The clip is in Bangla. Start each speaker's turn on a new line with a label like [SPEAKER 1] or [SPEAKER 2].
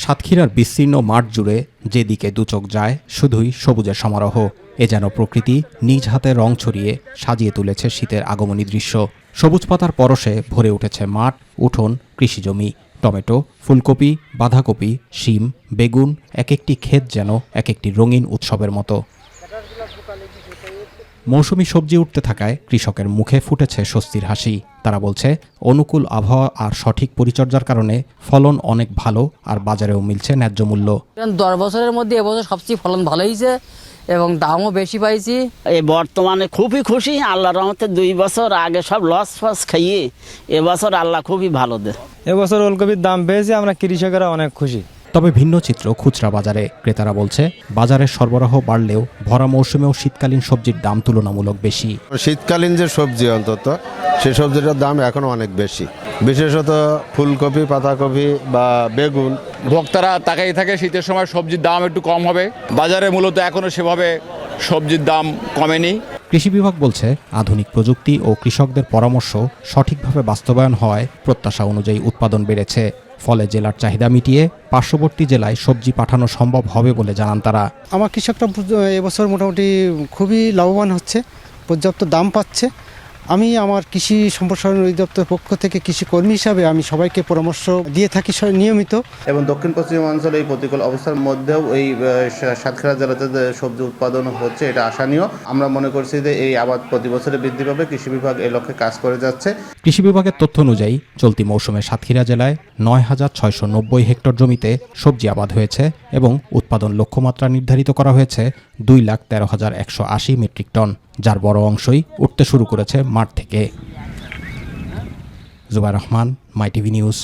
[SPEAKER 1] সাতক্ষীরার বিস্তীর্ণ মাঠ জুড়ে যেদিকে দুচোখ যায় শুধুই সবুজের সমারোহ। এ যেন প্রকৃতি নিজ হাতে রং ছড়িয়ে সাজিয়ে তুলেছে শীতের আগমনী দৃশ্য। সবুজ পাতার পরশে ভরে উঠেছে মাঠ, উঠোন, কৃষিজমি। টমেটো, ফুলকপি, বাঁধাকপি, শিম, বেগুন, এক একটি ক্ষেত যেন এক একটি রঙিন উৎসবের মতো। মৌসুমি সবজি উঠতে থাকায় কৃষকের মুখে ফুটেছে স্বস্তির হাসি। তারা বলছে, অনুকূল আবহাওয়া আর সঠিক পরিচর্যার কারণে ফলন অনেক ভালো আর বাজারেও মিলছে ন্যায্য মূল্য।
[SPEAKER 2] 10 বছরের মধ্যে এবছর সবচেয়ে ফলন ভালো হয়েছে এবং দামও বেশি পাইছি।
[SPEAKER 3] এই বর্তমানে খুবই খুশি, আল্লাহর রহমতে 2 বছর আগে সব লস ফস খাইয়ে এবছর আল্লাহ খুবই ভালো দেয়।
[SPEAKER 4] এবছর ওলকপির দাম পেয়েছে, আমরা কৃষকেরা অনেক খুশি।
[SPEAKER 1] তবে ভিন্ন চিত্র খুচরা বাজারে। ক্রেতারা বলছে, বাজারের সরবরাহ বাড়লেও ভরা মৌসুমেও শীতকালীন সবজির দাম তুলনামূলক বেশি।
[SPEAKER 5] শীতকালীন যে সবজি অন্তত সেই সবজিটার দাম এখনো অনেক বেশি, বিশেষত ফুলকপি, পাতাকপি বা বেগুন।
[SPEAKER 6] ভোক্তারা তাকাই থাকে শীতের সময় সবজির দাম একটু কম হবে। বাজারে মূলত এখনো সেভাবে সবজির দাম কমেনি।
[SPEAKER 1] কৃষি বিভাগ বলছে, আধুনিক প্রযুক্তি ও কৃষকদের পরামর্শ সঠিকভাবে বাস্তবায়ন হওয়ায় প্রত্যাশা অনুযায়ী উৎপাদন বেড়েছে। ফলে জেলার চাহিদা মিটিয়ে পার্শ্ববর্তী জেলায় সবজি পাঠানো সম্ভব হবে বলে জানান তারা।
[SPEAKER 7] আমার কৃষকরা এবছর মোটামুটি খুবই লাভবান হচ্ছে, পর্যাপ্ত দাম পাচ্ছে। আমি আমার কৃষি সম্প্রসারণ অধিদপ্তর পক্ষ থেকে কৃষি কর্মী হিসাবে আমি সবাইকে পরামর্শ দিয়ে থাকি নিয়মিত।
[SPEAKER 8] এবং দক্ষিণ পশ্চিম অঞ্চলে এই প্রতিকূল অবস্থার মধ্যেও এই সাতক্ষীরা জেলাতে যে সবজি উৎপাদন হচ্ছে এটা আশানীয়। আমরা মনে করছি যে এই আবাদ প্রতি বছরে বৃদ্ধি পাবে। কৃষি বিভাগ এই লক্ষ্যে কাজ করে যাচ্ছে। কৃষি
[SPEAKER 1] বিভাগের তথ্য অনুযায়ী চলতি মৌসুমে সাতক্ষীরা জেলায় 9,690 হেক্টর জমিতে সবজি আবাদ হয়েছে এবং উৎপাদন লক্ষ্যমাত্রা নির্ধারিত করা হয়েছে 2,13,180 মেট্রিক টন, যার বড় অংশই উঠতে শুরু করেছে মাঠ থেকে। জুবাইর রহমান, মাই টিভি নিউজ।